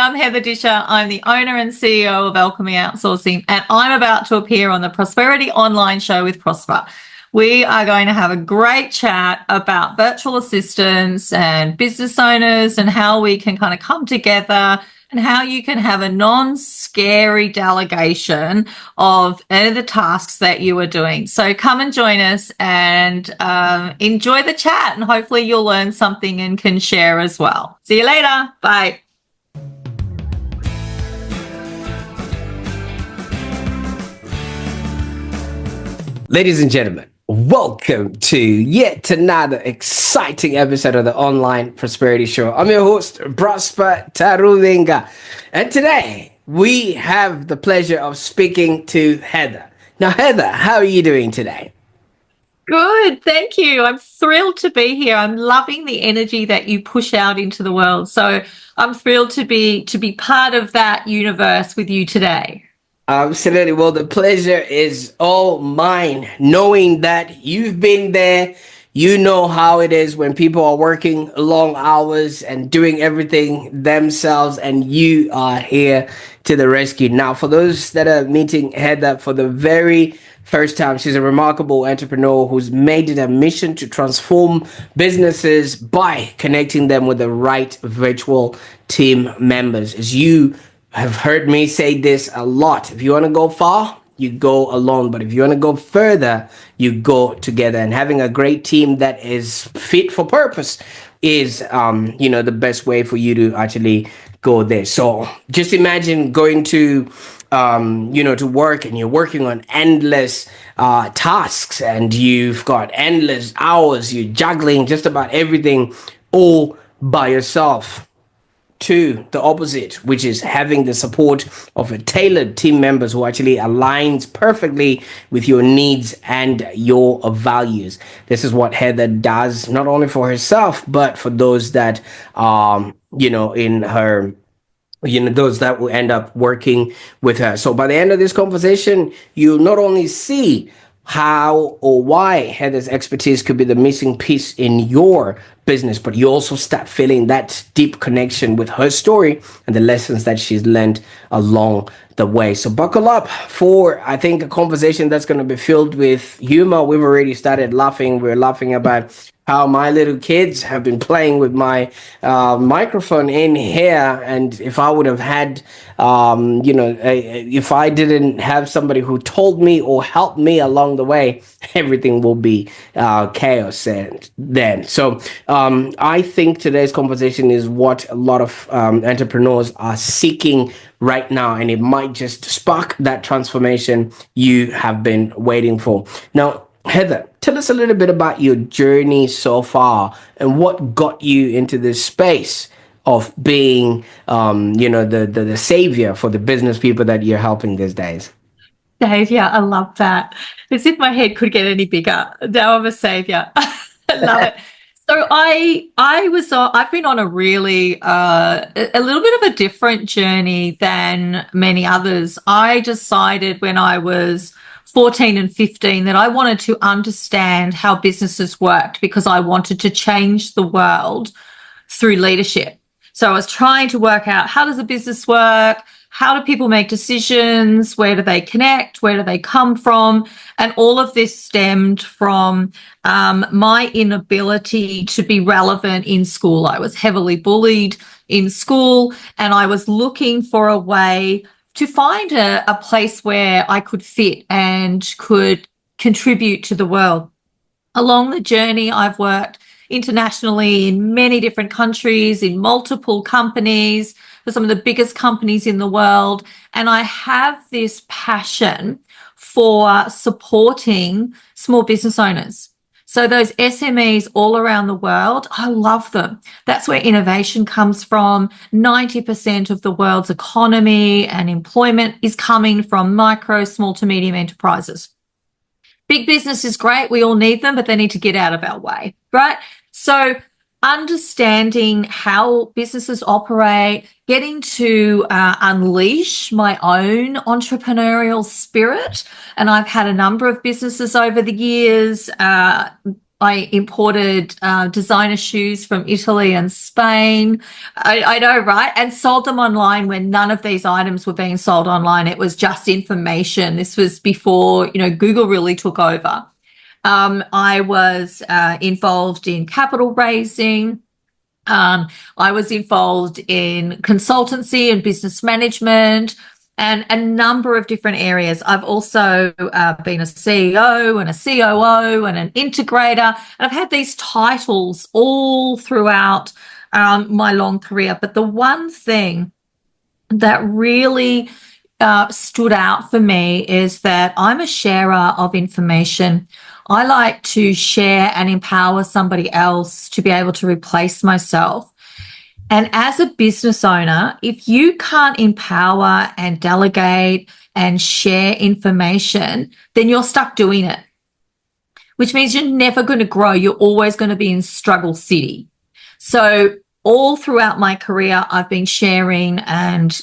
I'm Heather Disher. I'm the owner and CEO of Alchemy Outsourcing, and I'm about to appear on the Prosperity Online Show with Prosper. We are going to have a great chat about virtual assistants and business owners and how we can kind of come together and how you can have a non-scary delegation of any of the tasks that you are doing. So come and join us and enjoy the chat, and hopefully you'll learn something and can share as well. See you later. Bye. Ladies and gentlemen, welcome to yet another exciting episode of the Online Prosperity Show. I'm your host, Prosper Taruvinga, and today we have the pleasure of speaking to Heather. Now, Heather, how are you doing today? Good, thank you. I'm thrilled to be here. I'm loving the energy that you push out into the world. So I'm thrilled to be part of that universe with you today. Absolutely. Well, the pleasure is all mine, knowing that you've been there. You know how it is when people are working long hours and doing everything themselves, and you are here to the rescue. Now, for those that are meeting Heather for the very first time, she's a remarkable entrepreneur who's made it a mission to transform businesses by connecting them with the right virtual team members. As you have heard me say this a lot, if you want to go far, you go alone, but if you want to go further, you go together. And having a great team that is fit for purpose is the best way for you to actually go there. So just imagine going to to work, and you're working on endless tasks, and you've got endless hours, you're juggling just about everything all by yourself. To the opposite, which is having the support of a tailored team members who actually aligns perfectly with your needs and your values. This is what Heather does, not only for herself, but for those that in her, those that will end up working with her. So by the end of this conversation, you'll not only see how or why Heather's expertise could be the missing piece in your business, but you also start feeling that deep connection with her story and the lessons that she's learned along the way. So buckle up for, I think, a conversation that's going to be filled with humor. We've already started laughing. We're laughing about how my little kids have been playing with my microphone in here, and if I would have had, if I didn't have somebody who told me or helped me along the way, everything will be chaos then. So I think today's conversation is what a lot of entrepreneurs are seeking right now, and it might just spark that transformation you have been waiting for. Now, Heather, tell us a little bit about your journey so far and what got you into this space of being, the savior for the business people that you're helping these days. Savior, I love that. As if my head could get any bigger. Now I'm a savior. I love it. So I've been on a really, a little bit of a different journey than many others. I decided when I was 14 and 15 that I wanted to understand how businesses worked, because I wanted to change the world through leadership. So I was trying to work out, how does a business work? How do people make decisions? Where do they connect? Where do they come from? And all of this stemmed from my inability to be relevant in school. I was heavily bullied in school, and I was looking for a way to find a place where I could fit and could contribute to the world. Along the journey, I've worked internationally in many different countries, in multiple companies, for some of the biggest companies in the world. And I have this passion for supporting small business owners. So those SMEs all around the world, I love them. That's where innovation comes from. 90% of the world's economy and employment is coming from micro, small to medium enterprises. Big business is great. We all need them, but they need to get out of our way, right? So understanding how businesses operate, getting to unleash my own entrepreneurial spirit. And I've had a number of businesses over the years, I imported designer shoes from Italy and Spain. I know, right? And sold them online when none of these items were being sold online. It was just information. This was before, Google really took over. I was involved in capital raising. I was involved in consultancy and business management and a number of different areas. I've also been a CEO and a COO and an integrator, and I've had these titles all throughout my long career. But the one thing that really stood out for me is that I'm a sharer of information. I like to share and empower somebody else to be able to replace myself. And as a business owner, if you can't empower and delegate and share information, then you're stuck doing it, which means you're never going to grow. You're always going to be in struggle city. So all throughout my career, I've been sharing and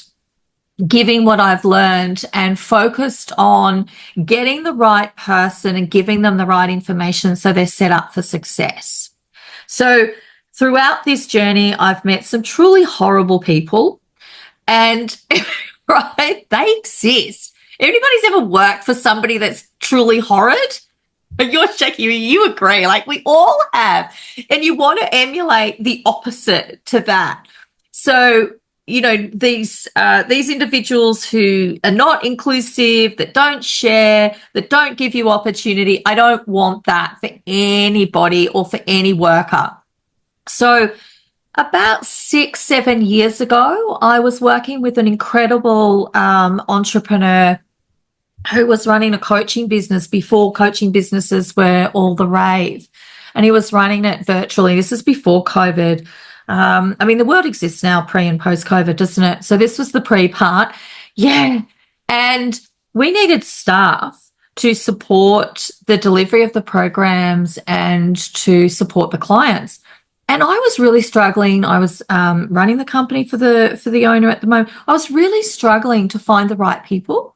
giving what I've learned and focused on getting the right person and giving them the right information so they're set up for success. So throughout this journey, I've met some truly horrible people, and right, they exist. Anybody's ever worked for somebody that's truly horrid? You're shaking. You agree. Like, we all have. And you want to emulate the opposite to that. So, these individuals who are not inclusive, that don't share, that don't give you opportunity, I don't want that for anybody or for any worker. So about 6-7 years ago, I was working with an incredible entrepreneur who was running a coaching business before coaching businesses were all the rave. And he was running it virtually. This is before COVID. The world exists now pre and post COVID, doesn't it? So this was the pre part. Yeah. And we needed staff to support the delivery of the programs and to support the clients. And I was really struggling. I was running the company for the owner at the moment. I was really struggling to find the right people,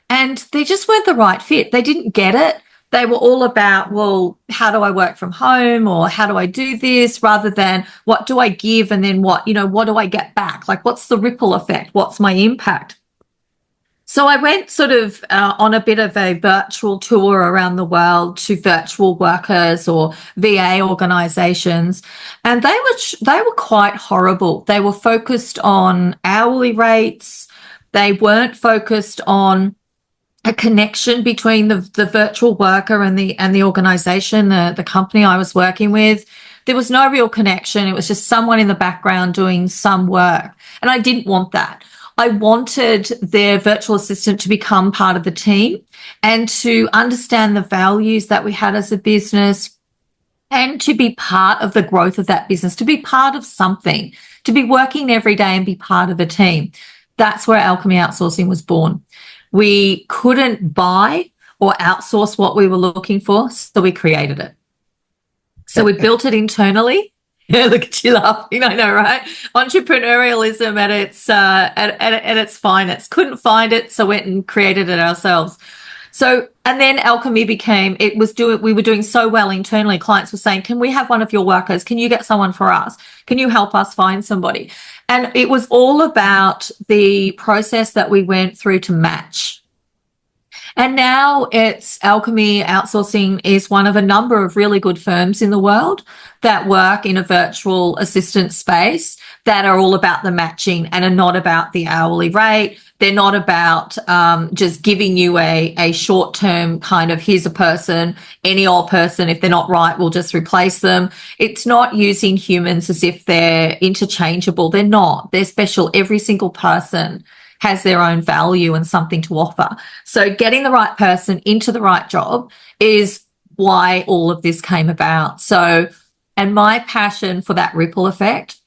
and they just weren't the right fit. They didn't get it. They were all about, well, how do I work from home, or how do I do this, rather than what do I give and then what do I get back? Like, what's the ripple effect? What's my impact? So I went sort of on a bit of a virtual tour around the world to virtual workers or VA organizations, and they were quite horrible. They were focused on hourly rates. They weren't focused on a connection between the virtual worker and the organization, the company I was working with. There was no real connection. It was just someone in the background doing some work. And I didn't want that. I wanted their virtual assistant to become part of the team and to understand the values that we had as a business and to be part of the growth of that business, to be part of something, to be working every day and be part of a team. That's where Alchemy Outsourcing was born. We couldn't buy or outsource what we were looking for, so we created it. So we built it internally. Yeah, look at you laughing. I know, right? Entrepreneurialism at its finest. Couldn't find it, so went and created it ourselves. So, and then Alchemy we were doing so well internally. Clients were saying, can we have one of your workers? Can you get someone for us? Can you help us find somebody? And it was all about the process that we went through to match. And now it's Alchemy Outsourcing is one of a number of really good firms in the world that work in a virtual assistant space that are all about the matching and are not about the hourly rate. They're not about just giving you a short-term kind of, here's a person, any old person. If they're not right, we'll just replace them. It's not using humans as if they're interchangeable. They're not. They're special. Every single person has their own value and something to offer. So getting the right person into the right job is why all of this came about. So, and my passion for that ripple effect,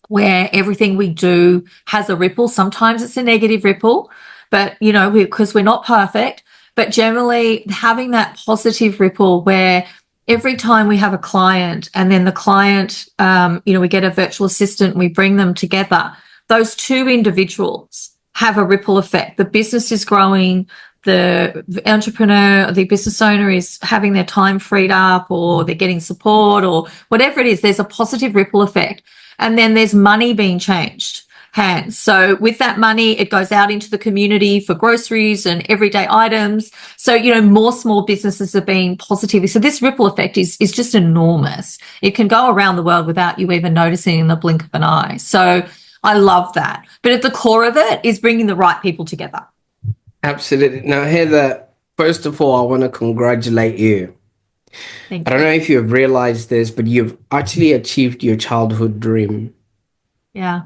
where everything we do has a ripple. Sometimes it's a negative ripple, but, because we're not perfect, but generally having that positive ripple where every time we have a client and then the client, we get a virtual assistant, we bring them together, those two individuals have a ripple effect. The business is growing, the entrepreneur, the business owner is having their time freed up, or they're getting support, or whatever it is, there's a positive ripple effect. And then there's money being changed hands. So with that money, it goes out into the community for groceries and everyday items. So, more small businesses are being positive. So this ripple effect is just enormous. It can go around the world without you even noticing in the blink of an eye. So I love that. But at the core of it is bringing the right people together. Absolutely. Now, Heather, first of all, I want to congratulate you. Thank I don't you. know if you have realized this, but you've actually achieved your childhood dream. Yeah.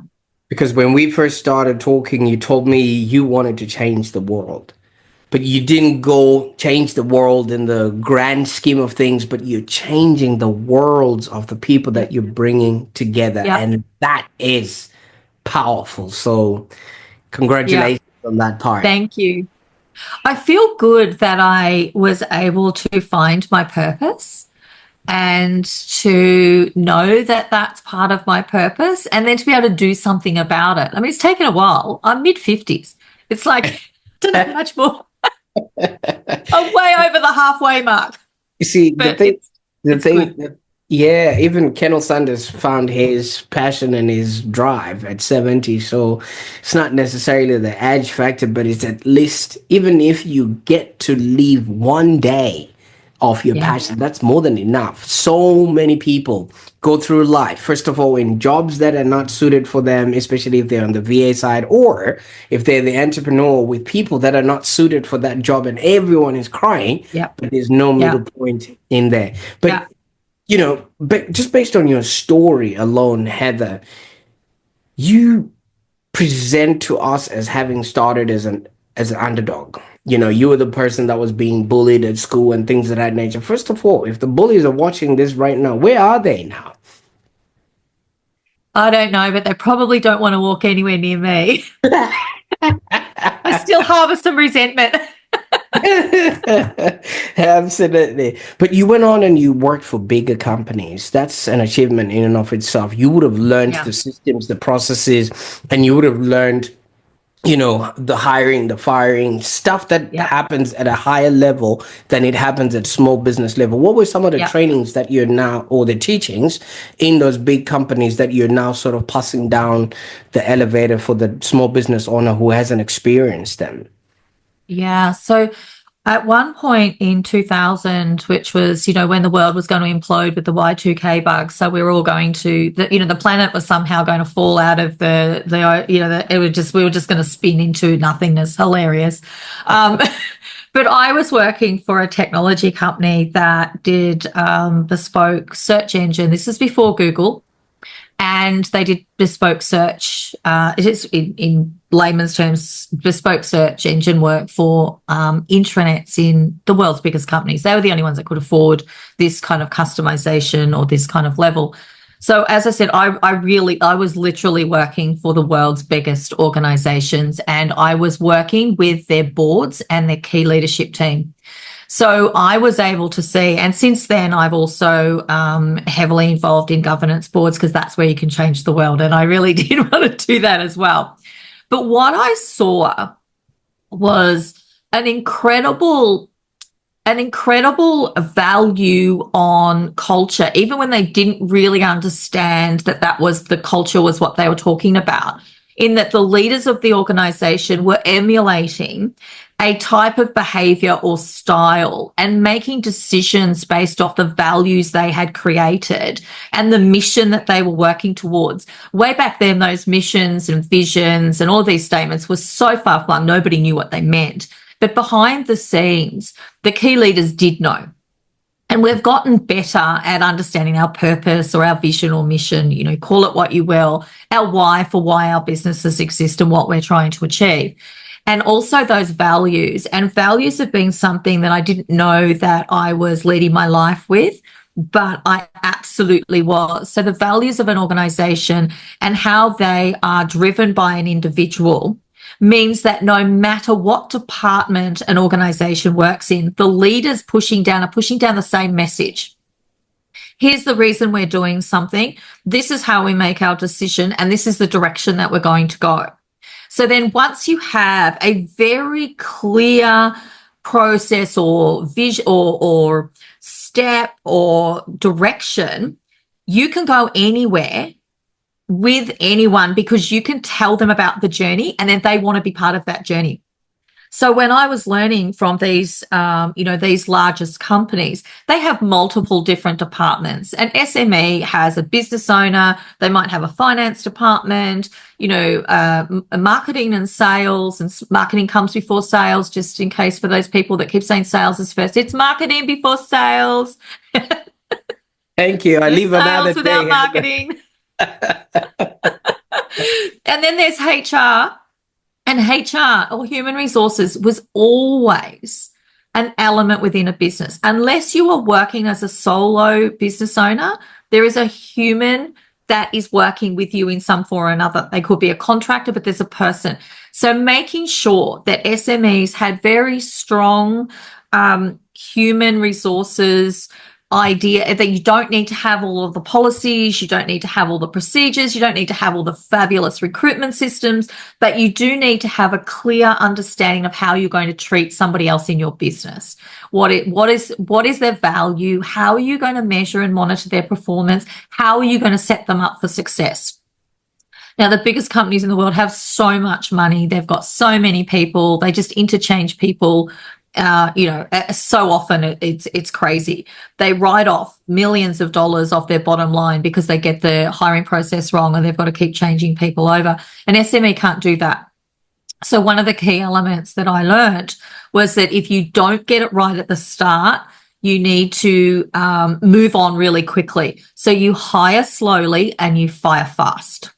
Because when we first started talking, you told me you wanted to change the world, but you didn't go change the world in the grand scheme of things, but you're changing the worlds of the people that you're bringing together. Yeah. And that is powerful. So Yeah. congratulations on that part. Thank you. I feel good that I was able to find my purpose and to know that that's part of my purpose, and then to be able to do something about it. I mean, it's taken a while. I'm mid-50s. It's like, I don't know much more. I'm way over the halfway mark, You see, but the it's thing, good. yeah, even Kendall Sanders found his passion and his drive at 70. So it's not necessarily the edge factor, but it's at least, even if you get to leave one day of your Yeah. passion, that's more than enough. So many people go through life, first of all, in jobs that are not suited for them, especially if they're on the VA side, or if they're the entrepreneur with people that are not suited for that job, and everyone is crying, Yeah. but there's no Yeah. middle point in there. But Yeah. but just based on your story alone, Heather, you present to us as having started as an underdog. You were the person that was being bullied at school and things of that nature. First of all, if the bullies are watching this right now, where are they now? I don't know, but they probably don't want to walk anywhere near me. I still harbor some resentment. Absolutely. But you went on and you worked for bigger companies. That's an achievement in and of itself. You would have learned Yeah. the systems, the processes, and you would have learned, the hiring, the firing, stuff that Yeah. happens at a higher level than it happens at small business level. What were some of the Yeah. trainings that you're now, or the teachings in those big companies that you're now sort of passing down the elevator for the small business owner who hasn't experienced them? Yeah. So at one point in 2000, which was, when the world was going to implode with the Y2K bug, so we were all going to, the planet was somehow going to fall out of we were just going to spin into nothingness. Hilarious. But I was working for a technology company that did bespoke search engine. This is before Google. And they did bespoke search. It is in layman's terms, bespoke search engine work for intranets in the world's biggest companies. They were the only ones that could afford this kind of customization or this kind of level. So as I said, I was literally working for the world's biggest organizations, and I was working with their boards and their key leadership team. So I was able to see, and since then I've also heavily involved in governance boards, because that's where you can change the world, and I really did want to do that as well. But what I saw was an incredible value on culture, even when they didn't really understand that was the culture was what they were talking about, in that the leaders of the organization were emulating a type of behavior or style and making decisions based off the values they had created and the mission that they were working towards. Way back then, those missions and visions and all these statements were so far flung, nobody knew what they meant. But behind the scenes, the key leaders did know. And we've gotten better at understanding our purpose or our vision or mission, call it what you will, our why for why our businesses exist and what we're trying to achieve. And also those values. And values have been something that I didn't know that I was leading my life with, but I absolutely was. So the values of an organization and how they are driven by an individual means that no matter what department an organization works in, the leaders are pushing down the same message. Here's the reason we're doing something. This is how we make our decision, and this is the direction that we're going to go. So then once you have a very clear process or vision or step or direction, you can go anywhere with anyone because you can tell them about the journey and then they want to be part of that journey. So when I was learning from these, these largest companies, they have multiple different departments. An SME has a business owner. They might have a finance department, marketing and sales, and marketing comes before sales, just in case for those people that keep saying sales is first. It's marketing before sales. Thank you. I There's leave another sales without day. marketing. And then there's HR. And HR or human resources was always an element within a business. Unless you are working as a solo business owner, there is a human that is working with you in some form or another. They could be a contractor, but there's a person. So making sure that SMEs had very strong human resources idea that you don't need to have all of the policies, you don't need to have all the procedures, you don't need to have all the fabulous recruitment systems, but you do need to have a clear understanding of how you're going to treat somebody else in your business. What is their value? How are you going to measure and monitor their performance? How are you going to set them up for success? Now, the biggest companies in the world have so much money. They've got so many people. They just interchange people. So often it's crazy. They write off millions of dollars off their bottom line because they get the hiring process wrong and they've got to keep changing people over. An SME can't do that. So one of the key elements that I learned was that if you don't get it right at the start, you need to move on really quickly. So you hire slowly and you fire fast.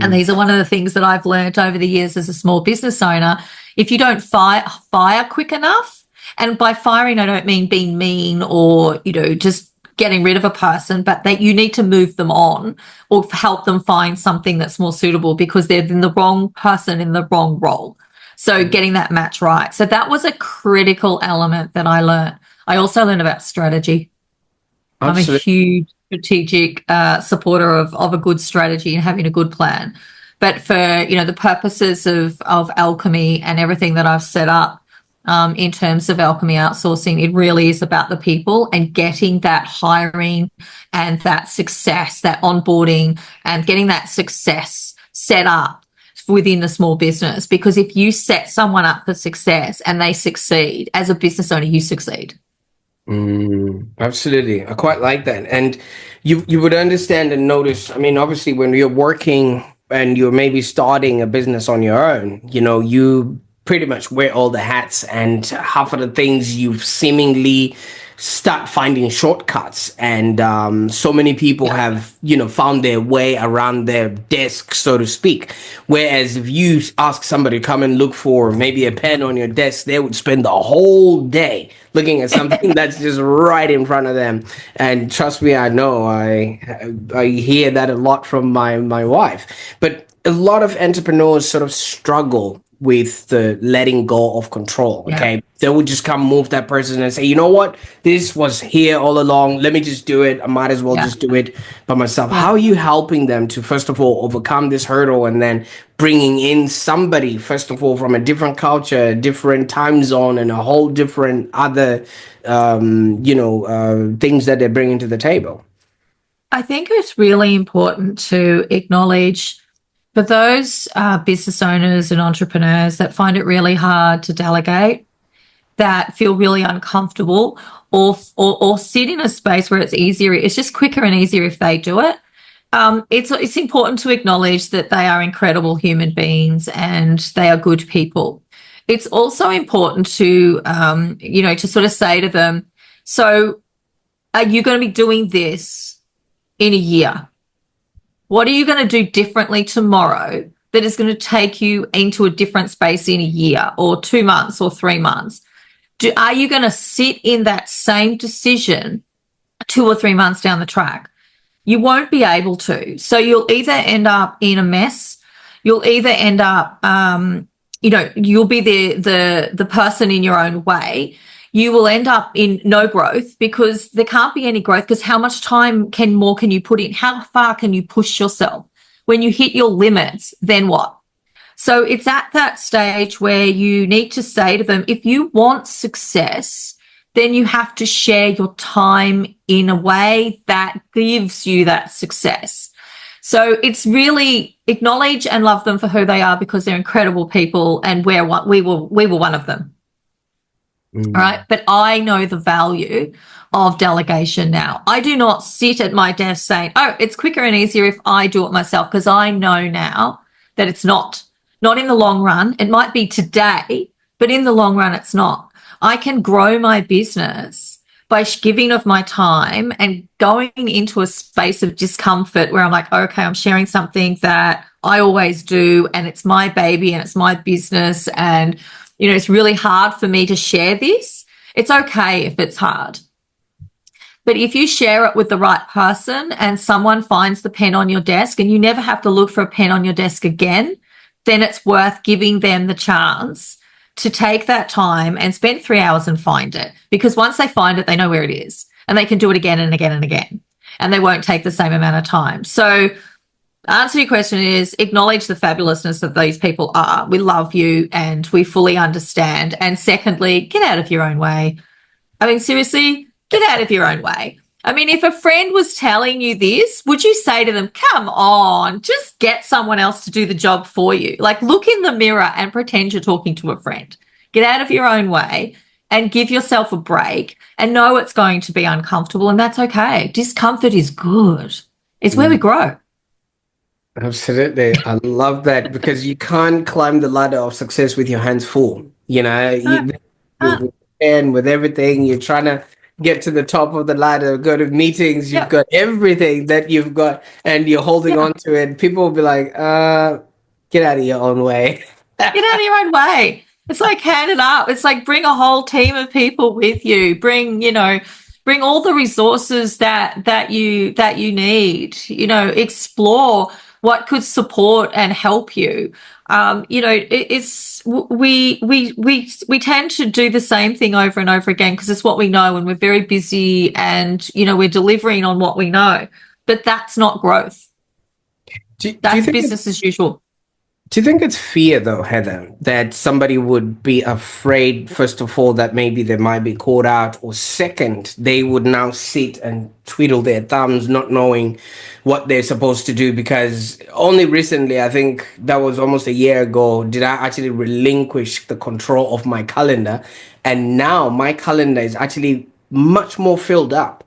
And these are one of the things that I've learned over the years as a small business owner. If you don't fire quick enough, and by firing, I don't mean being mean or, just getting rid of a person, but that you need to move them on or help them find something that's more suitable because they're in the wrong person in the wrong role. So getting that match right. So that was a critical element that I learned. I also learned about strategy. Absolutely. I'm a huge strategic supporter of a good strategy and having a good plan. But for, the purposes of Alchemy and everything that I've set up in terms of Alchemy Outsourcing, it really is about the people and getting that hiring and that success, that onboarding and getting that success set up within the small business. Because if you set someone up for success and they succeed, as a business owner, you succeed. Absolutely. I quite like that. And you would understand and notice, I mean, obviously when you're working and you're maybe starting a business on your own, you pretty much wear all the hats, and half of the things you've seemingly start finding shortcuts, and so many people have found their way around their desk, so to speak, whereas if you ask somebody to come and look for maybe a pen on your desk, they would spend the whole day looking at something that's just right in front of them. And trust me, I know, I hear that a lot from my wife. But a lot of entrepreneurs sort of struggle with the letting go of control. Okay, they would just come move that person and say, you know what, this was here all along, let me just do it, I might as well just do it by myself. How are you helping them to first of all overcome this hurdle, and then bringing in somebody first of all from a different culture, a different time zone, and a whole different other things that they're bringing to the table? I think it's really important to acknowledge for those business owners and entrepreneurs that find it really hard to delegate, that feel really uncomfortable, or sit in a space where it's easier, it's just quicker and easier if they do it. It's important to acknowledge that they are incredible human beings and they are good people. It's also important to, to sort of say to them, so are you going to be doing this in a year? What are you going to do differently tomorrow that is going to take you into a different space in a year or 2 months or 3 months? Are you going to sit in that same decision 2 or 3 months down the track? You won't be able to. So you'll either end up in a mess, you'll either end up, you'll be the person in your own way. You will end up in no growth because there can't be any growth, because how much time can you put in? How far can you push yourself? When you hit your limits, then what? So it's at that stage where you need to say to them, if you want success, then you have to share your time in a way that gives you that success. So it's really acknowledge and love them for who they are because they're incredible people and we were one of them. All Mm. right. But I know the value of delegation now. I do not sit at my desk saying, oh, it's quicker and easier if I do it myself, because I know now that it's not in the long run. It might be today, but in the long run, it's not. I can grow my business by giving of my time and going into a space of discomfort where I'm like, okay, I'm sharing something that I always do and it's my baby and it's my business and it's really hard for me to share this. It's okay if it's hard. But if you share it with the right person and someone finds the pen on your desk and you never have to look for a pen on your desk again, then it's worth giving them the chance to take that time and spend 3 hours and find it. Because once they find it, they know where it is and they can do it again and again and again. And they won't take the same amount of time. So answer to your question is acknowledge the fabulousness that these people are. We love you and we fully understand. And secondly, get out of your own way. I mean, seriously, get out of your own way. I mean, if a friend was telling you this, would you say to them, come on, just get someone else to do the job for you? Like, look in the mirror and pretend you're talking to a friend. Get out of your own way and give yourself a break and know it's going to be uncomfortable, and that's okay. Discomfort is good. It's where we Mm. grow. Absolutely. I love that because you can't climb the ladder of success with your hands full. Ah, ah, With and with everything, you're trying to get to the top of the ladder, go to meetings, you've yep, got everything that you've got and you're holding yeah. on to it. People will be like, get out of your own way. Get out of your own way. It's like hand it up. It's like bring a whole team of people with you. Bring all the resources that you need. Explore what could support and help you. It's we tend to do the same thing over and over again because it's what we know, and we're very busy, and we're delivering on what we know. But that's not growth. Do you That's think business as usual. Do you think it's fear, though, Heather, that somebody would be afraid, first of all, that maybe they might be caught out, or second, they would now sit and twiddle their thumbs, not knowing what they're supposed to do? Because only recently, I think that was almost a year ago, did I actually relinquish the control of my calendar. And now my calendar is actually much more filled up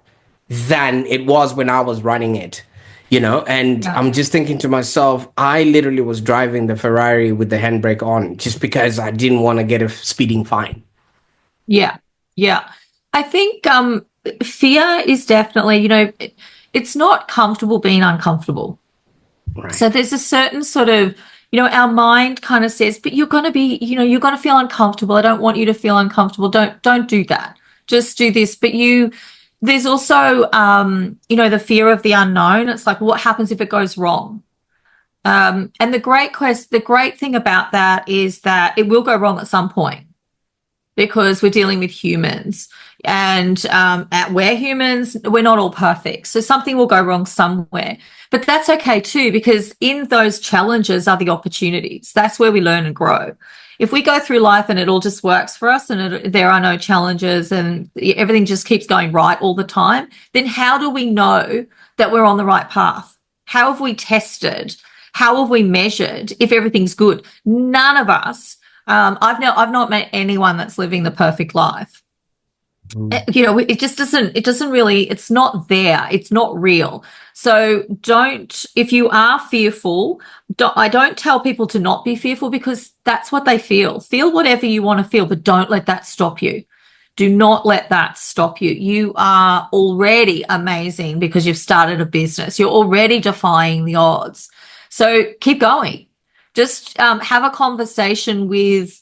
than it was when I was running it. And Yeah. I'm just thinking to myself, I literally was driving the Ferrari with the handbrake on just because I didn't want to get a speeding fine. Yeah, yeah. I think fear is definitely, it's not comfortable being uncomfortable. Right. So there's a certain sort of, our mind kind of says, but you're going to be, you're going to feel uncomfortable. I don't want you to feel uncomfortable. Don't do that. Just do this. But there's also, the fear of the unknown. It's like, what happens if it goes wrong? And the great thing about that is that it will go wrong at some point because we're dealing with humans and we're humans, we're not all perfect. So something will go wrong somewhere. But that's okay too, because in those challenges are the opportunities. That's where we learn and grow. If we go through life and it all just works for us and there are no challenges and everything just keeps going right all the time, then how do we know that we're on the right path? How have we tested? How have we measured if everything's good? None of us. I've not met anyone that's living the perfect life. Mm. It just doesn't really, it's not there. It's not real. So if you are fearful, I don't tell people to not be fearful because that's what they feel. Feel whatever you want to feel, but don't let that stop you. Do not let that stop you. You are already amazing because you've started a business. You're already defying the odds. So keep going. Just have a conversation with,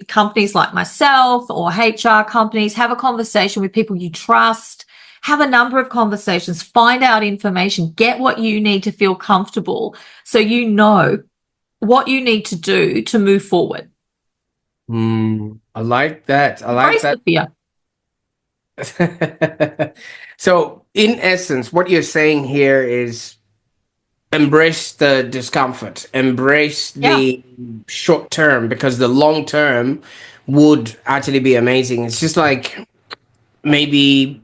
companies like myself or HR companies. Have a conversation with people you trust. Have a number of conversations. Find out information. Get what you need to feel comfortable so you know what you need to do to move forward. I like that. I like Embrace that. the fear. So, in essence, what you're saying here is embrace the discomfort, embrace Yeah. the short term, because the long term would actually be amazing. It's just like, maybe,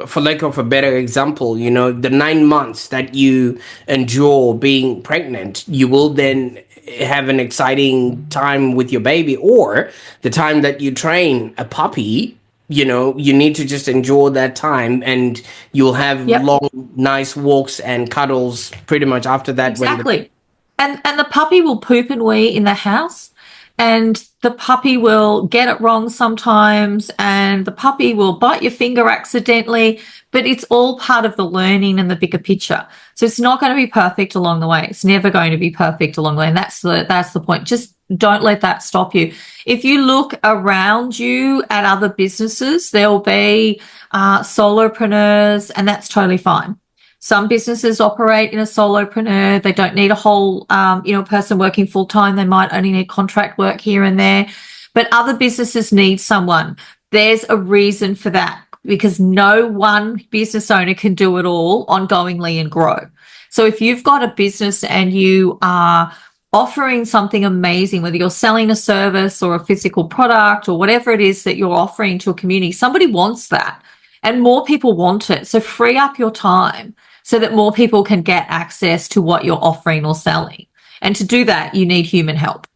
for lack of a better example, the 9 months that you endure being pregnant, you will then have an exciting time with your baby, or the time that you train a puppy. You need to just enjoy that time, and you'll have Yep. long, nice walks and cuddles pretty much after that when the Exactly. And the puppy will poop and wee in the house, and the puppy will get it wrong sometimes, and the puppy will bite your finger accidentally, but it's all part of the learning and the bigger picture. So it's not going to be perfect along the way. It's never going to be perfect along the way. And that's the point. Just don't let that stop you. If you look around you at other businesses, there'll be solopreneurs, and that's totally fine. Some businesses operate in a solopreneur. They don't need a whole, person working full time. They might only need contract work here and there. But other businesses need someone. There's a reason for that, because no one business owner can do it all ongoingly and grow. So if you've got a business and you are offering something amazing, whether you're selling a service or a physical product or whatever it is that you're offering to a community, somebody wants that and more people want it. So free up your time so that more people can get access to what you're offering or selling. And to do that, you need human help.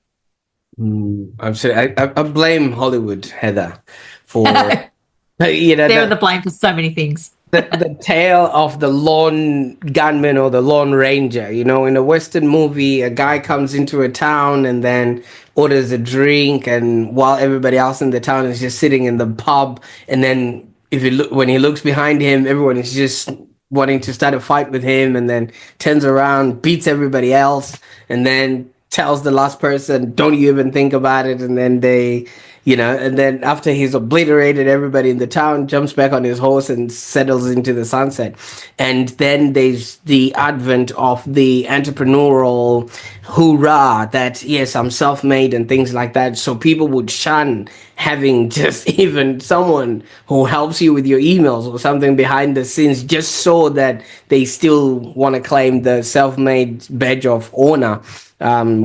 Absolutely. I blame Hollywood, Heather, for They're the the blame for so many things. the tale of the lone gunman or the lone ranger. In a Western movie, a guy comes into a town and then orders a drink, and while everybody else in the town is just sitting in the pub, and then when he looks behind him, everyone is just wanting to start a fight with him, and then turns around, beats everybody else, and then tells the last person, "Don't you even think about it," and then and then after he's obliterated everybody in the town, jumps back on his horse and settles into the sunset. And then there's the advent of the entrepreneurial hoorah that, yes, I'm self-made and things like that. So people would shun having just even someone who helps you with your emails or something behind the scenes, just so that they still want to claim the self-made badge of honor,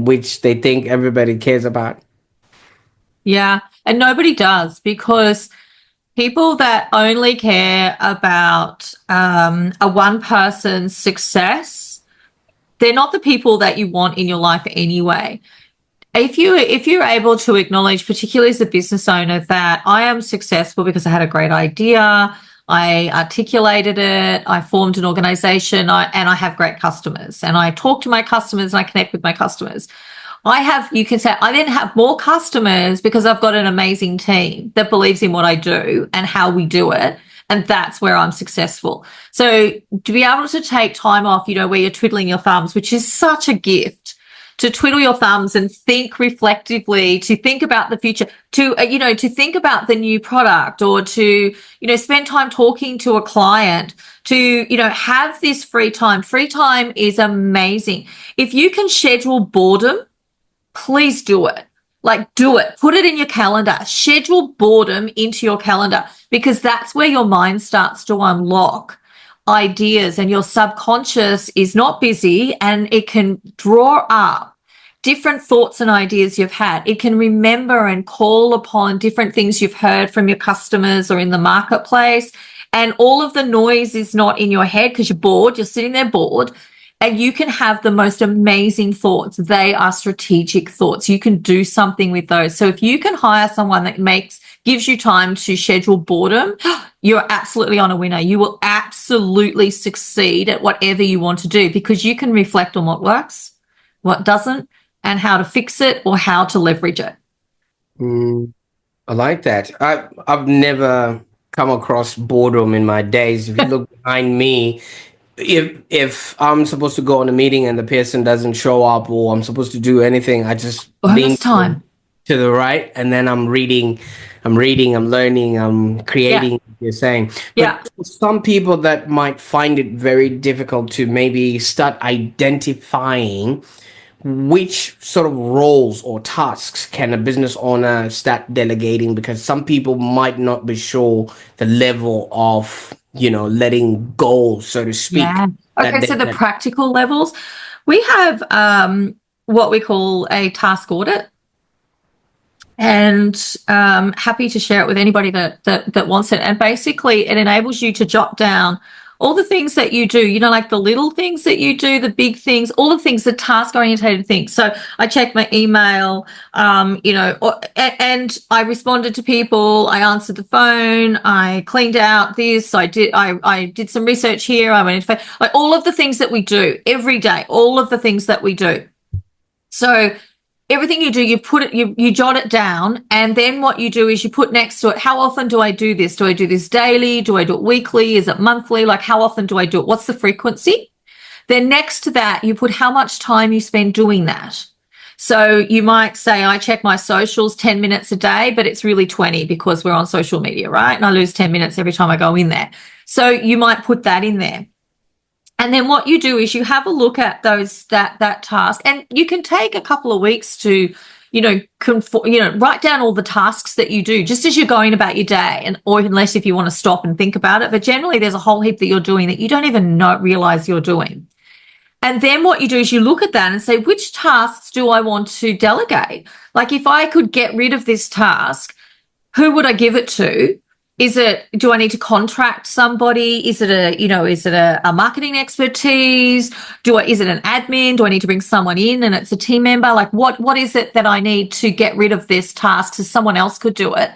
which they think everybody cares about. Yeah. And nobody does, because people that only care about a one person's success, they're not the people that you want in your life anyway. If you're able to acknowledge, particularly as a business owner, that I am successful because I had a great idea, I articulated it, I formed an organization, and I have great customers, and I talk to my customers and I connect with my customers. You can say, I then have more customers because I've got an amazing team that believes in what I do and how we do it. And that's where I'm successful. So to be able to take time off, where you're twiddling your thumbs, which is such a gift, to twiddle your thumbs and think reflectively, to think about the future, to think about the new product, or to, spend time talking to a client, to, have this free time. Free time is amazing. If you can schedule boredom, please do it. Like, do it. Put it in your calendar. Schedule boredom into your calendar, because that's where your mind starts to unlock ideas, and your subconscious is not busy, and it can draw up different thoughts and ideas you've had. It can remember and call upon different things you've heard from your customers or in the marketplace. And all of the noise is not in your head because you're bored. You're sitting there bored. And you can have the most amazing thoughts. They are strategic thoughts. You can do something with those. So if you can hire someone that gives you time to schedule boredom, you're absolutely on a winner. You will absolutely succeed at whatever you want to do, because you can reflect on what works, what doesn't, and how to fix it or how to leverage it. I like that. I've never come across boredom in my days. If you look behind me, if I'm supposed to go on a meeting and the person doesn't show up, or I'm supposed to do anything, I just lean Bonus time. to the right, and then I'm reading, I'm learning, I'm creating, Yeah. you're saying. Yeah. But for some people that might find it very difficult to maybe start identifying which sort of roles or tasks can a business owner start delegating, because some people might not be sure the level of letting go, so to speak. Yeah. that Okay, so they the can. practical levels, we have what we call a task audit, and happy to share it with anybody that wants it. And basically, it enables you to jot down all the things that you do, like the little things that you do, the big things, all the things, the task orientated things. So I check my email, and I responded to people, I answered the phone, I cleaned out this, I did some research here, I went into like all of the things that we do every day, all of the things that we do. So everything you do, you put it, you jot it down, and then what you do is you put next to it, how often do I do this? Do I do this daily? Do I do it weekly? Is it monthly? Like, how often do I do it? What's the frequency? Then next to that, you put how much time you spend doing that. So you might say, I check my socials 10 minutes a day, but it's really 20 because we're on social media, right? And I lose 10 minutes every time I go in there. So you might put that in there. And then what you do is you have a look at that task, and you can take a couple of weeks to, write down all the tasks that you do just as you're going about your day, and or unless if you want to stop and think about it. But generally, there's a whole heap that you're doing that you don't even realize you're doing. And then what you do is you look at that and say, which tasks do I want to delegate? Like, if I could get rid of this task, who would I give it to? Do I need to contract somebody? Is it a marketing expertise? Is it an admin? Do I need to bring someone in and it's a team member? Like, what is it that I need to get rid of this task so someone else could do it?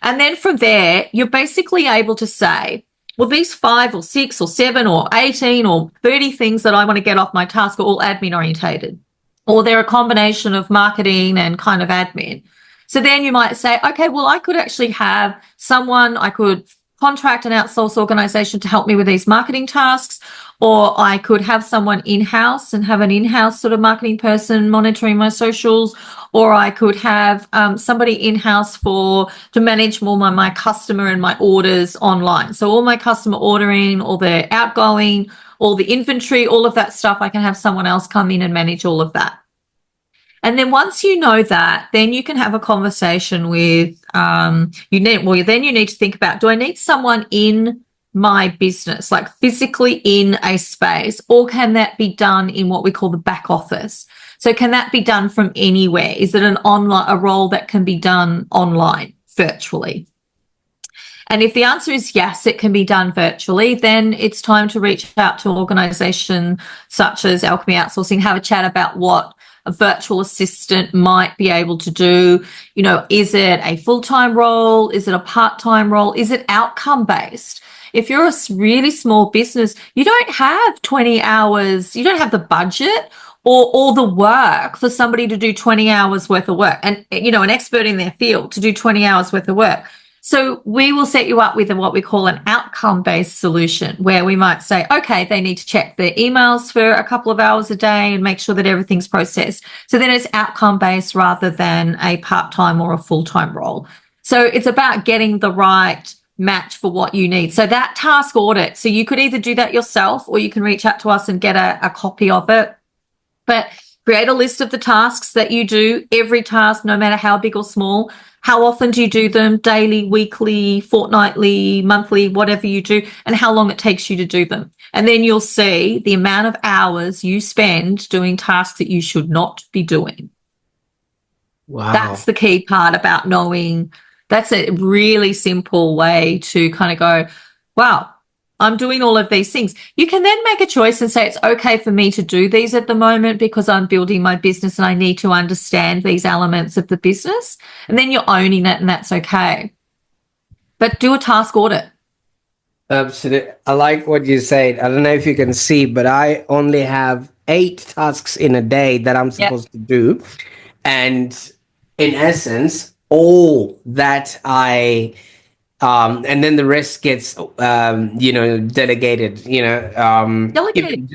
And then from there, you're basically able to say, well, these 5 or 6 or 7 or 18 or 30 things that I want to get off my task are all admin orientated, or they're a combination of marketing and kind of admin. So then you might say, okay, well, I could actually have I could contract an outsource organization to help me with these marketing tasks, or I could have someone in-house and have an in-house sort of marketing person monitoring my socials, or I could have somebody in-house to manage more my customer and my orders online. So all my customer ordering, all their outgoing, all the inventory, all of that stuff, I can have someone else come in and manage all of that. And then once you know that, then you can have a conversation with, then you need to think about, do I need someone in my business, like physically in a space, or can that be done in what we call the back office? So can that be done from anywhere? Is it a role that can be done online, virtually? And if the answer is yes, it can be done virtually, then it's time to reach out to an organization such as Alchemy Outsourcing, have a chat about what a virtual assistant might be able to do. Is it a full-time role? Is it a part-time role? Is it outcome-based? If you're a really small business, you don't have 20 hours, you don't have the budget or the work for somebody to do 20 hours worth of work, and an expert in their field to do 20 hours worth of work. So we will set you up with what we call an outcome-based solution, where we might say, okay, they need to check their emails for a couple of hours a day and make sure that everything's processed. So then it's outcome-based rather than a part-time or a full-time role. So it's about getting the right match for what you need. So that task audit, so you could either do that yourself or you can reach out to us and get a copy of it. But create a list of the tasks that you do, every task, no matter how big or small. How often do you do them? Daily, weekly, fortnightly, monthly, whatever you do, and how long it takes you to do them. And then you'll see the amount of hours you spend doing tasks that you should not be doing. Wow. That's the key part about knowing. That's a really simple way to kind of go, wow, I'm doing all of these things. You can then make a choice and say, it's okay for me to do these at the moment because I'm building my business and I need to understand these elements of the business. And then you're owning it, and that's okay. But do a task audit. Absolutely. I like what you said. I don't know if you can see, but I only have 8 tasks in a day that I'm supposed to do. And in essence, all that and then the rest gets, delegated, Delegated.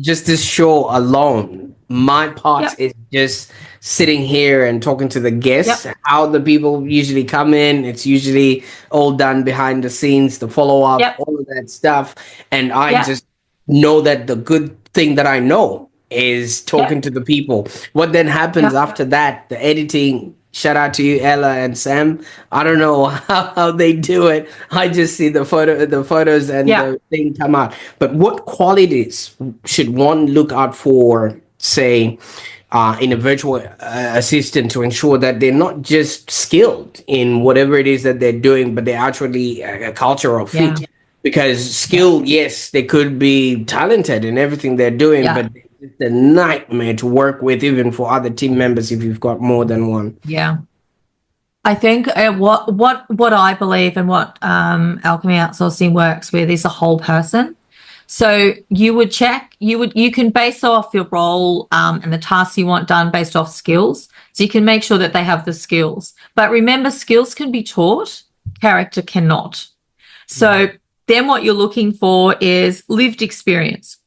just this show alone. My part is just sitting here and talking to the guests, how the people usually come in. It's usually all done behind the scenes, the follow-up, all of that stuff. And I just know that the good thing that I know is talking to the people. What then happens after that, the editing, Shout out to you, Ella and Sam. I don't know how they do it. I just see the photos and Yeah. the thing come out. But what qualities should one look out for, say, in a virtual assistant to ensure that they're not just skilled in whatever it is that they're doing, but they're actually a cultural Yeah. fit? Because Yeah. skill, yes, they could be talented in everything they're doing, Yeah. but it's a nightmare to work with, even for other team members if you've got more than one. Yeah. I think what I believe and what Alchemy Outsourcing works with is a whole person. So you can base off your role and the tasks you want done based off skills. So you can make sure that they have the skills. But remember, skills can be taught, character cannot. So then what you're looking for is lived experience.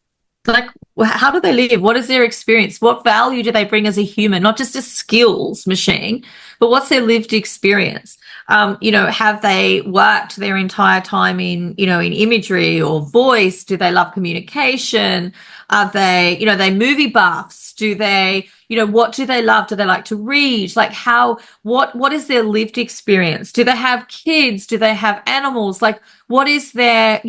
Like, how do they live? What is their experience? What value do they bring as a human? Not just a skills machine, but what's their lived experience? Have they worked their entire time in imagery or voice? Do they love communication? Are they movie buffs? Do they, what do they love? Do they like to read? Like what is their lived experience? Do they have kids? Do they have animals? Like, what is their,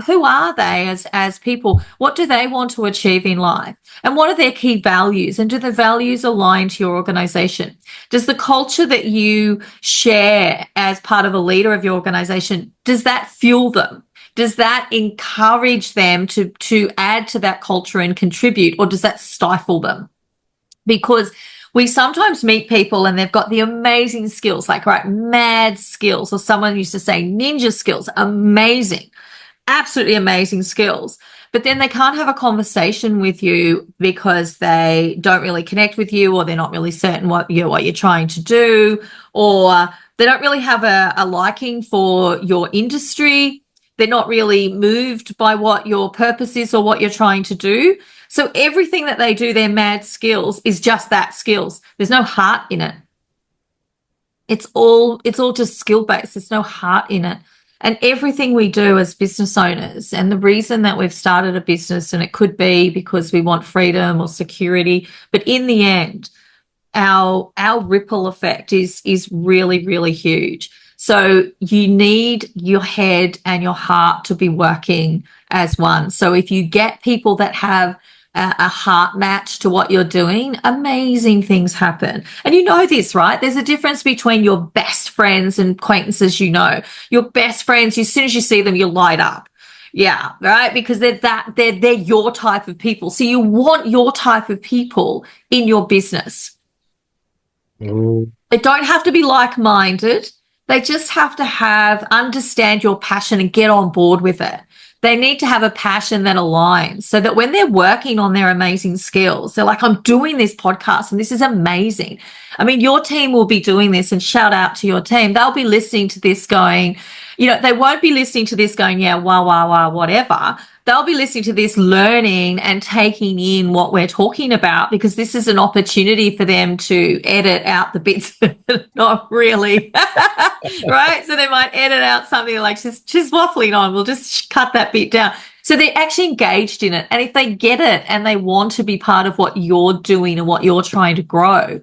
who are they as people? What do they want to achieve in life? And what are their key values? And do the values align to your organization? Does the culture that you share as part of a leader of your organization, does that fuel them? Does that encourage them to add to that culture and contribute, or does that stifle them? Because we sometimes meet people and they've got the amazing skills, like, right, mad skills, or someone used to say ninja skills, amazing, absolutely amazing skills. But then they can't have a conversation with you because they don't really connect with you, or they're not really certain what you're trying to do, or they don't really have a liking for your industry. They're not really moved by what your purpose is or what you're trying to do. So everything that they do, their mad skills, is just that, skills. There's no heart in it. It's all just skill based. There's no heart in it. And everything we do as business owners, and the reason that we've started a business, and it could be because we want freedom or security, but in the end, our ripple effect is really, really huge. So you need your head and your heart to be working as one. So if you get people that have a heart match to what you're doing, amazing things happen. And you know this, right? There's a difference between your best friends and acquaintances. Your best friends, as soon as you see them, you light up. Yeah, right. Because they're your type of people. So you want your type of people in your business. Mm. They don't have to be like-minded. They just have to understand your passion and get on board with it. They need to have a passion that aligns, so that when they're working on their amazing skills, they're like, I'm doing this podcast and this is amazing. I mean, your team will be doing this, and shout out to your team. They'll be listening to this going, they won't be listening to this going, yeah, wah, wah, wah, whatever. They'll be listening to this, learning and taking in what we're talking about, because this is an opportunity for them to edit out the bits that are not really right. So they might edit out something like, she's waffling on, we'll just cut that bit down. So they're actually engaged in it. And if they get it and they want to be part of what you're doing and what you're trying to grow,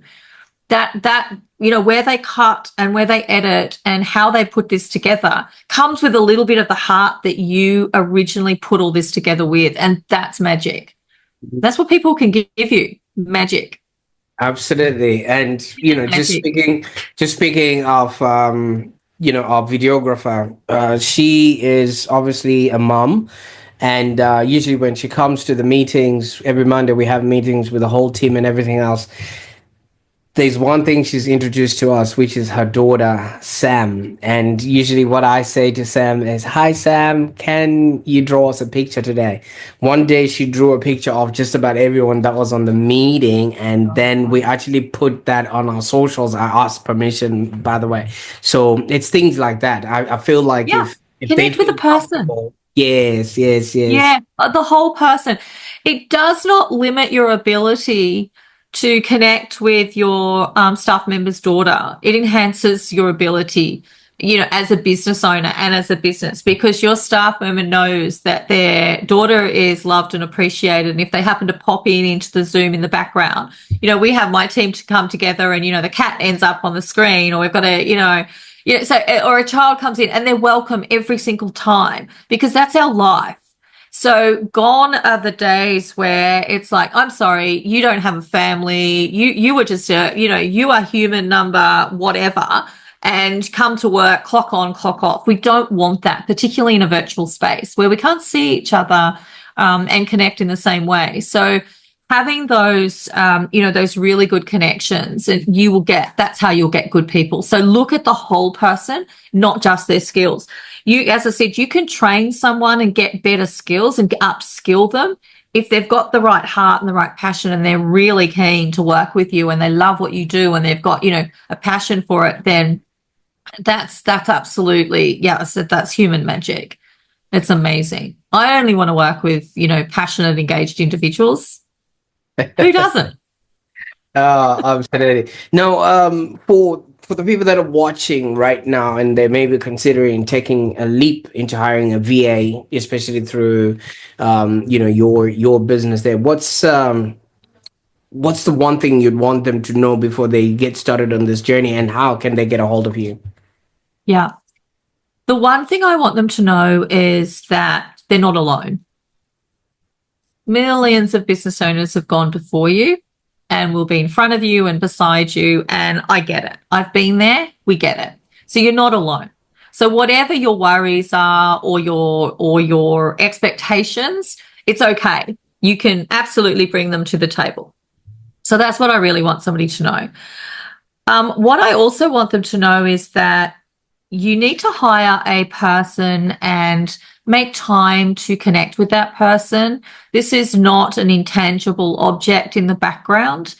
that where they cut and where they edit and how they put this together comes with a little bit of the heart that you originally put all this together with. And that's magic. That's what people can give you, magic. Absolutely. And Magic. just speaking of our videographer, she is obviously a mom. And usually when she comes to the meetings, every Monday we have meetings with the whole team and everything else. There's one thing she's introduced to us, which is her daughter, Sam. And usually what I say to Sam is, hi, Sam, can you draw us a picture today? One day she drew a picture of just about everyone that was on the meeting. And then we actually put that on our socials. I asked permission, by the way. So it's things like that. I feel like Yeah. if they Connect with a feel person. comfortable. Yes, yes, yes. Yeah, the whole person. It does not limit your ability to connect with your staff member's daughter. It enhances your ability, as a business owner and as a business, because your staff member knows that their daughter is loved and appreciated. And if they happen to pop in into the Zoom in the background, we have my team to come together and, the cat ends up on the screen, or we've got so, or a child comes in and they're welcome every single time, because that's our life. So gone are the days where it's like, I'm sorry, you don't have a family. You were just you are human number, whatever, and come to work, clock on, clock off. We don't want that, particularly in a virtual space where we can't see each other and connect in the same way. So having those, those really good connections, and that's how you'll get good people. So look at the whole person, not just their skills. As I said, you can train someone and get better skills and upskill them if they've got the right heart and the right passion, and they're really keen to work with you and they love what you do and they've got, a passion for it. Then that's absolutely, I said that's human magic. It's amazing. I only want to work with, passionate, engaged individuals. Who doesn't? Absolutely. Now, for the people that are watching right now and they may be considering taking a leap into hiring a VA, especially through, your business there, what's the one thing you'd want them to know before they get started on this journey, and how can they get a hold of you? Yeah. The one thing I want them to know is that they're not alone. Millions of business owners have gone before you and will be in front of you and beside you. And I get it. I've been there. We get it. So you're not alone. So whatever your worries are or your expectations, it's okay. You can absolutely bring them to the table. So that's what I really want somebody to know. What I also want them to know is that you need to hire a person and make time to connect with that person. This is not an intangible object in the background.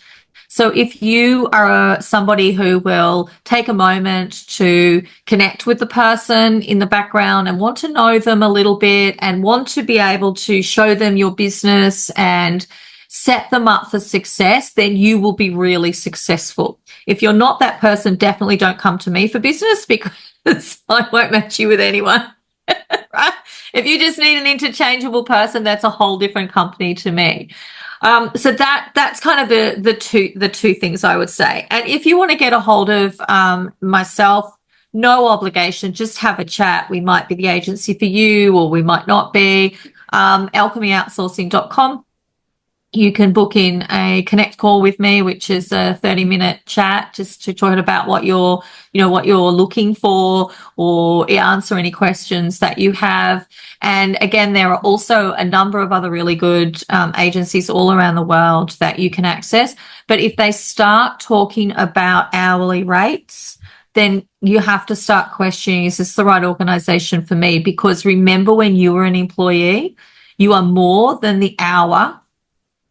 So if you are somebody who will take a moment to connect with the person in the background and want to know them a little bit and want to be able to show them your business and set them up for success, then you will be really successful. If you're not that person, definitely don't come to me for business, because I won't match you with anyone. Right? If you just need an interchangeable person, that's a whole different company to me. So that's kind of the two things I would say. And if you want to get a hold of myself, no obligation, just have a chat. We might be the agency for you, or we might not be. Alchemyoutsourcing.com. You can book in a connect call with me, which is a 30-minute chat, just to talk about what you're looking for, or answer any questions that you have. And again, there are also a number of other really good agencies all around the world that you can access. But if they start talking about hourly rates, then you have to start questioning, is this the right organization for me? Because remember, when you were an employee, you are more than the hour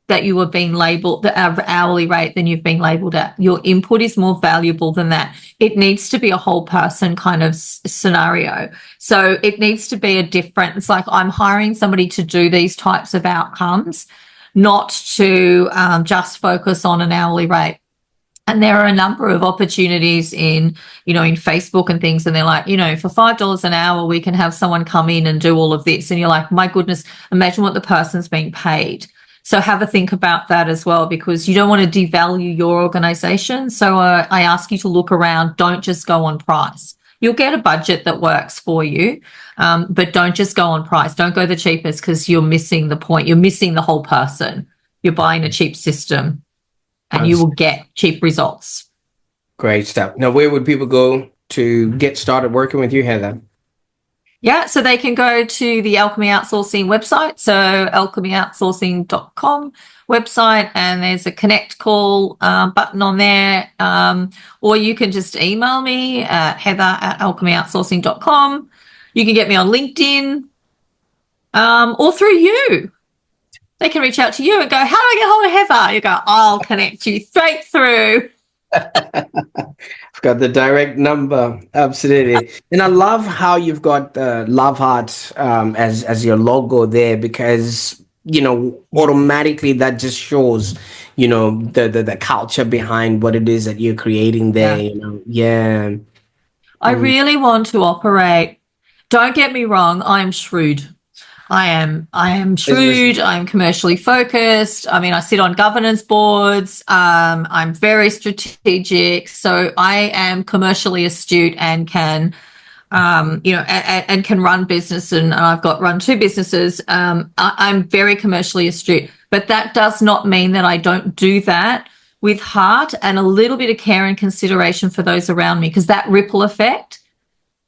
that you were being labeled, the hourly rate than you've been labeled at. Your input is more valuable than that. It needs to be a whole person kind of scenario. So it needs to be it's like, I'm hiring somebody to do these types of outcomes, not to just focus on an hourly rate. And there are a number of opportunities in Facebook and things, and they're like, for $5 an hour, we can have someone come in and do all of this. And you're like, my goodness, imagine what the person's being paid. So have a think about that as well, because you don't want to devalue your organization. So I ask you to look around. Don't just go on price. You'll get a budget that works for you, but don't just go on price. Don't go the cheapest, because you're missing the point. You're missing the whole person. You're buying a cheap system, and you will get cheap results. Great stuff. Now, where would people go to get started working with you, Heather? Yeah, so they can go to the Alchemy Outsourcing website, so alchemyoutsourcing.com website, and there's a connect call button on there, or you can just email me at heather@alchemyoutsourcing.com. You can get me on LinkedIn, or through you. They can reach out to you and go, how do I get hold of Heather? You go, I'll connect you straight through. I've got the direct number. Absolutely. And I love how you've got Love Heart as your logo there, because automatically that just shows the culture behind what it is that you're creating there. Yeah. I really want to operate. Don't get me wrong, I'm shrewd. I am shrewd. I'm commercially focused. I mean, I sit on governance boards. I'm very strategic. So I am commercially astute and can, and can run business. And I've got run two businesses. I'm very commercially astute, but that does not mean that I don't do that with heart and a little bit of care and consideration for those around me, because that ripple effect.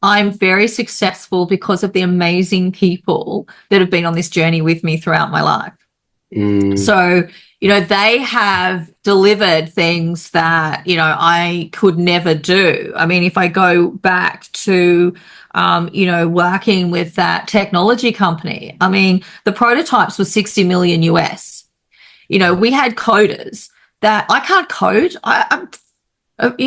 I'm very successful because of the amazing people that have been on this journey with me throughout my life. So, they have delivered things that, I could never do. I mean, if I go back to, working with that technology company, I mean, the prototypes were 60 million US. We had coders that I can't code. I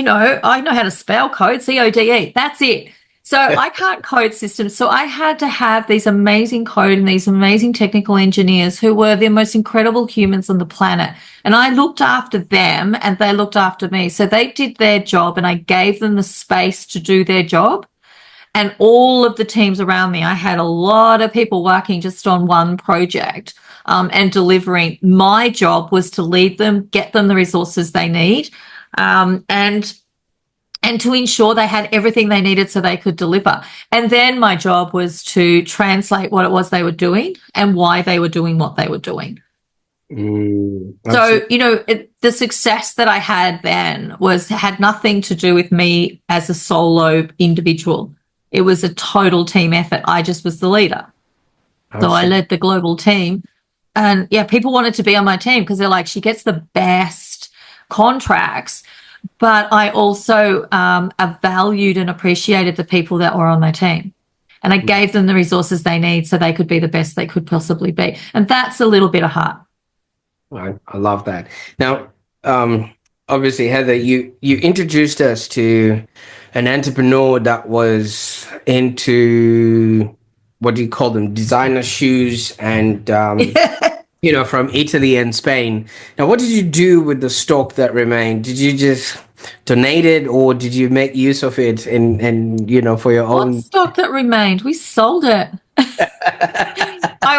know how to spell code, CODE. That's it. So I can't code systems. So I had to have these amazing code and these amazing technical engineers who were the most incredible humans on the planet. And I looked after them and they looked after me. So they did their job and I gave them the space to do their job. And all of the teams around me, I had a lot of people working just on one project and delivering. My job was to lead them, get them the resources they need, and to ensure they had everything they needed so they could deliver. And then my job was to translate what it was they were doing and why they were doing what they were doing. So, the success that I had then had nothing to do with me as a solo individual. It was a total team effort. I just was the leader. So I led the global team. And people wanted to be on my team because they're like, she gets the best contracts. But I also valued and appreciated the people that were on my team. And I gave them the resources they need so they could be the best they could possibly be. And that's a little bit of heart. I love that. Now, obviously, Heather, you introduced us to an entrepreneur that was into, what do you call them, designer shoes and from Italy and Spain. Now, what did you do with the stock that remained? Did you just donate it, or did you make use of it for your own? What stock that remained? We sold it. I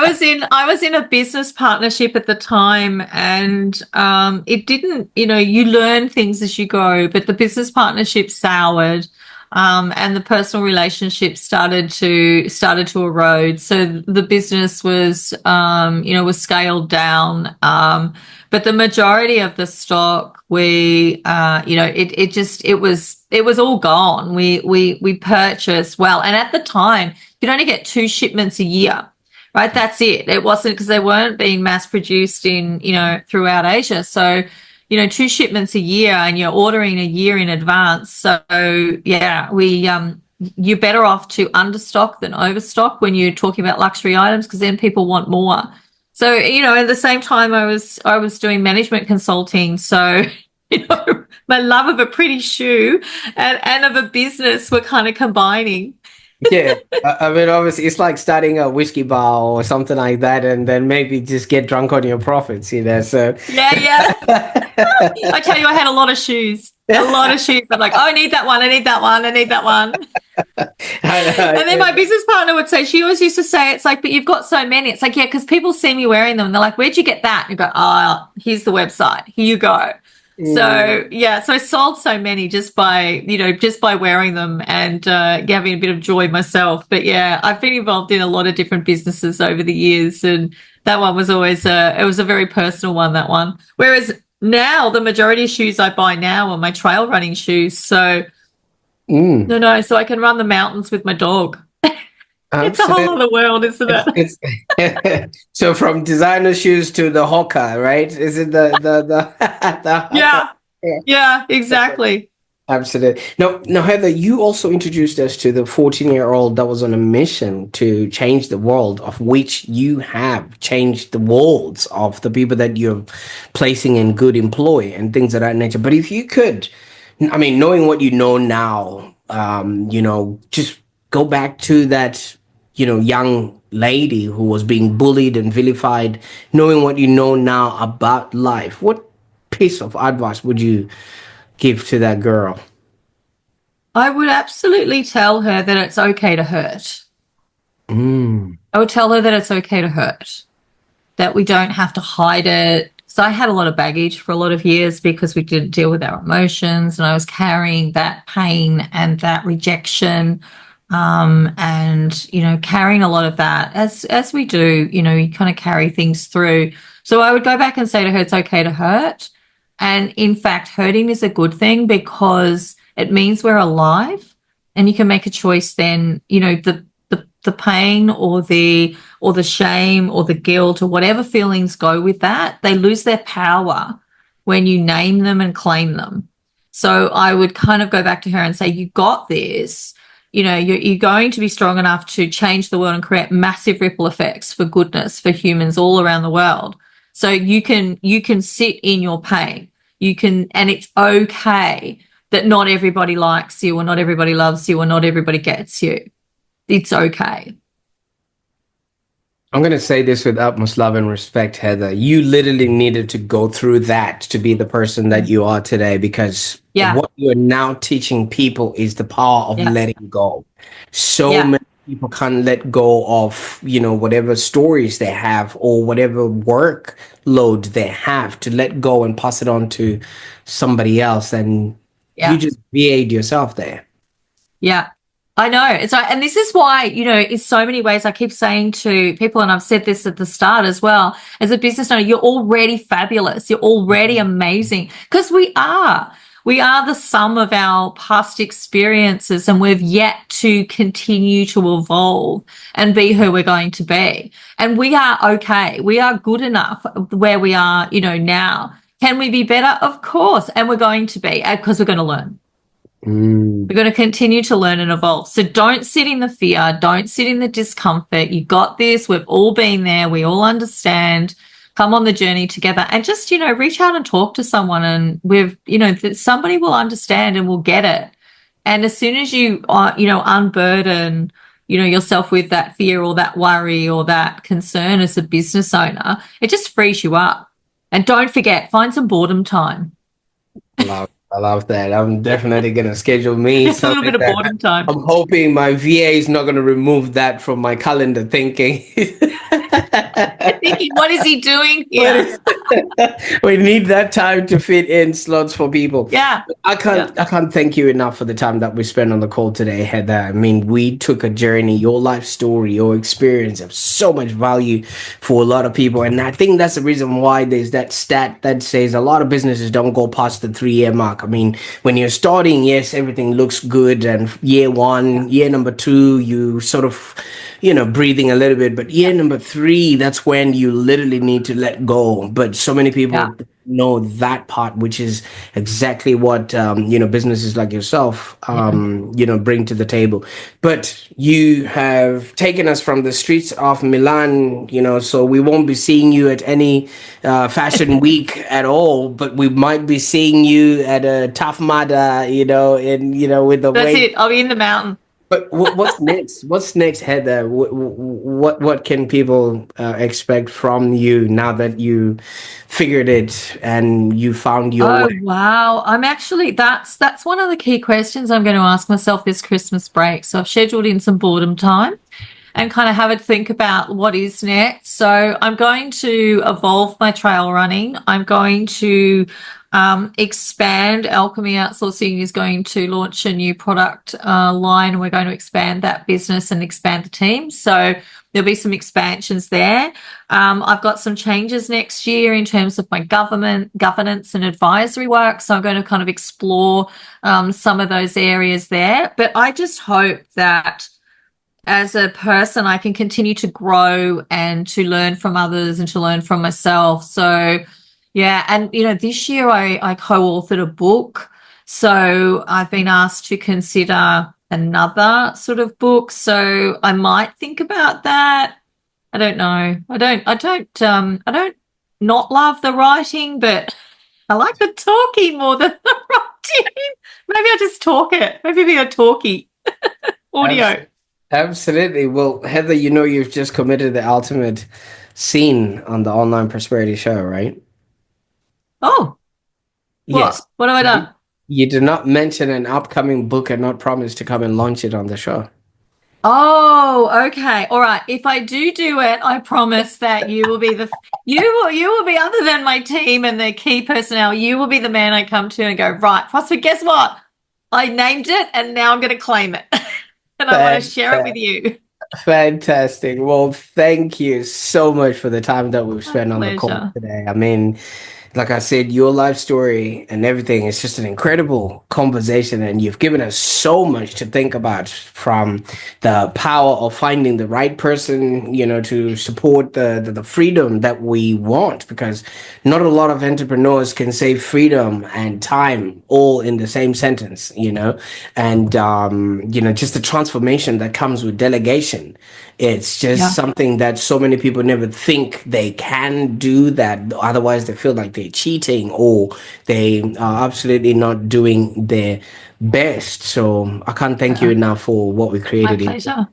was in a business partnership at the time, and it didn't. You learn things as you go, but the business partnership soured. And the personal relationship started to erode. So the business was scaled down. But the majority of the stock, it was all gone. We purchased well, and at the time, you'd only get 2 shipments a year, right? That's it. It wasn't because they weren't being mass produced throughout Asia. So 2 shipments a year and you're ordering a year in advance. So you're better off to understock than overstock when you're talking about luxury items, because then people want more. So, at the same time I was doing management consulting. So, my love of a pretty shoe and of a business were kind of combining. Yeah, I mean, obviously, it's like starting a whiskey bar or something like that, and then maybe just get drunk on your profits, So yeah. I tell you, I had a lot of shoes. I'm like, oh, I need that one. I need that one. I need that one. And then my business partner would say, she always used to say, it's like, but you've got so many. It's like, yeah, because people see me wearing them. And they're like, where'd you get that? And you go, oh, here's the website. Here you go. So I sold so many just by wearing them and having a bit of joy myself. But I've been involved in a lot of different businesses over the years, and that one was always it was a very personal one, that one. Whereas now the majority of shoes I buy now are my trail running shoes. So so I can run the mountains with my dog. It's a whole other world, isn't it? So from designer shoes to the hawker, right? Is it the hawker? Yeah, exactly. Absolutely. Now, Heather, you also introduced us to the 14-year-old that was on a mission to change the world, of which you have changed the worlds of the people that you're placing in good employ and things of that nature. But if you could, I mean, knowing what you know now, just go back to that young lady who was being bullied and vilified, knowing what you know now about life, what piece of advice would you give to that girl? I would absolutely tell her that it's okay to hurt. Mm. I would tell her that it's okay to hurt, that we don't have to hide it. So I had a lot of baggage for a lot of years because we didn't deal with our emotions, and I was carrying that pain and that rejection, and carrying a lot of that as we do. You kind of carry things through. So I would go back and say to her, it's okay to hurt, and in fact, hurting is a good thing because it means we're alive, and you can make a choice. Then the pain or the shame or the guilt or whatever feelings go with that, they lose their power when you name them and claim them. So I would kind of go back to her and say, you got this. You're going to be strong enough to change the world and create massive ripple effects for goodness for humans all around the world. So you can sit in your pain. And it's okay that not everybody likes you or not everybody loves you or not everybody gets you. It's okay. I'm going to say this with utmost love and respect, Heather. You literally needed to go through that to be the person that you are today, because Yeah. what you are now teaching people is the power of Yeah. letting go. So Yeah. many people can't let go of, whatever stories they have or whatever workload they have, to let go and pass it on to somebody else. And you Yeah. just VA'd yourself there. Yeah. I know. And this is why, in so many ways I keep saying to people, and I've said this at the start as well, as a business owner, you're already fabulous. You're already amazing because we are. We are the sum of our past experiences, and we've yet to continue to evolve and be who we're going to be. And we are okay. We are good enough where we are, now. Can we be better? Of course. And we're going to be, because we're going to learn. Mm. We're going to continue to learn and evolve. So don't sit in the fear. Don't sit in the discomfort. You got this. We've all been there. We all understand. Come on the journey together and just, reach out and talk to someone, and somebody will understand and will get it. And as soon as you, unburden, yourself with that fear or that worry or that concern as a business owner, it just frees you up. And don't forget, find some boredom time. I love that. I'm definitely gonna schedule me Just a little something bit of that boredom time. I'm hoping my VA is not gonna remove that from my calendar thinking. Thinking, what is he doing What here? is we need that time to fit in slots for people. Yeah. I Yeah. can't I can't thank you enough for the time that we spent on the call today, Heather. I mean, we took a journey, your life story, your experience have so much value for a lot of people. And I think that's the reason why there's that stat that says a lot of businesses don't go past the 3 year mark. I mean, when you're starting, yes, everything looks good. And year one, year number two, you sort of, breathing a little bit. But year number three, that's when you literally need to let go. But so many Yeah. people know that part, which is exactly what businesses like yourself Yeah. bring to the table. But you have taken us from the streets of Milan, so we won't be seeing you at any fashion week at all, but we might be seeing you at a tough mudder, in with the That's way. it. I'll be in the mountain. But what's next? What's next, Heather? What can people expect from you now that you figured it and you found your Oh, way? wow. That's one of the key questions I'm going to ask myself this Christmas break. So I've scheduled in some boredom time and kind of have a think about what is next. So I'm going to evolve my trail running. I'm going to expand. Alchemy Outsourcing is going to launch a new product line, and we're going to expand that business and expand the team. So there'll be some expansions there. I've got some changes next year in terms of my governance and advisory work. So I'm going to kind of explore some of those areas there. But I just hope that as a person, I can continue to grow and to learn from others and to learn from myself. So, yeah. And, this year I co-authored a book. So I've been asked to consider another sort of book. So I might think about that. I don't know. I don't not love the writing, but I like the talking more than the writing. Maybe I just talk it. Maybe be a talkie Abs- audio. Absolutely. Well, Heather, you've just committed the ultimate scene on the online prosperity show, right? Oh, Yes. what? What have I done? You did not mention an upcoming book and not promise to come and launch it on the show. Oh, okay. All right. If I do it, I promise that you will be you will be other than my team and the key personnel. You will be the man I come to and go, right, Phosphor, guess what? I named it and now I'm going to claim it. And I want to share it with you. Fantastic. Well, thank you so much for the time that we've My spent on the call pleasure. today. I mean, like I said, your life story and everything is just an incredible conversation, and you've given us so much to think about, from the power of finding the right person, to support the freedom that we want, because not a lot of entrepreneurs can say freedom and time all in the same sentence, and just the transformation that comes with delegation. It's just Yeah. something that so many people never think they can do that. Otherwise, they feel like they're cheating, or they are absolutely not doing their best. So I can't thank you Yeah. enough for what we My created in here. pleasure.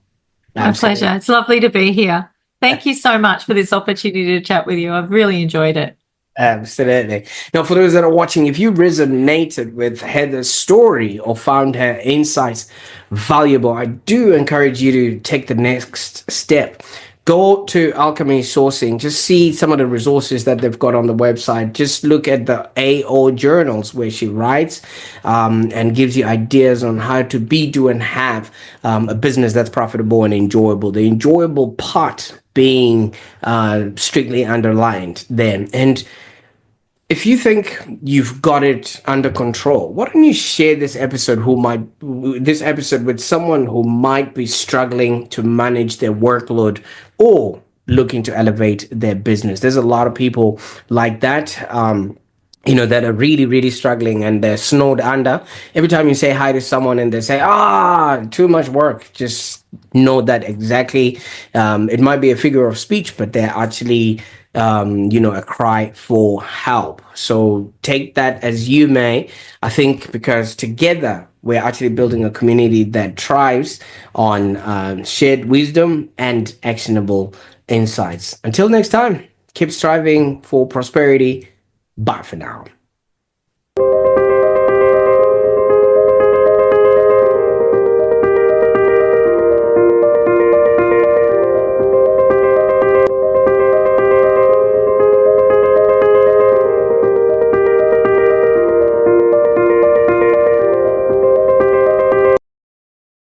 My pleasure. Absolutely. It's lovely to be here. Thank you so much for this opportunity to chat with you. I've really enjoyed it. Absolutely. Now, for those that are watching, if you resonated with Heather's story or found her insights valuable, I do encourage you to take the next step. Go to Alchemy Sourcing, just see some of the resources that they've got on the website. Just look at the AO journals where she writes, and gives you ideas on how to be, do, and have a business that's profitable and enjoyable. The enjoyable part being strictly underlined there. And if you think you've got it under control, why don't you share this episode with someone who might be struggling to manage their workload or looking to elevate their business? There's a lot of people like that. That are really, really struggling and they're snowed under. Every time you say hi to someone and they say, too much work, just know that exactly. It might be a figure of speech, but they're actually, a cry for help. So take that as you may. I think because together we're actually building a community that thrives on shared wisdom and actionable insights. Until next time, keep striving for prosperity. Bye for now.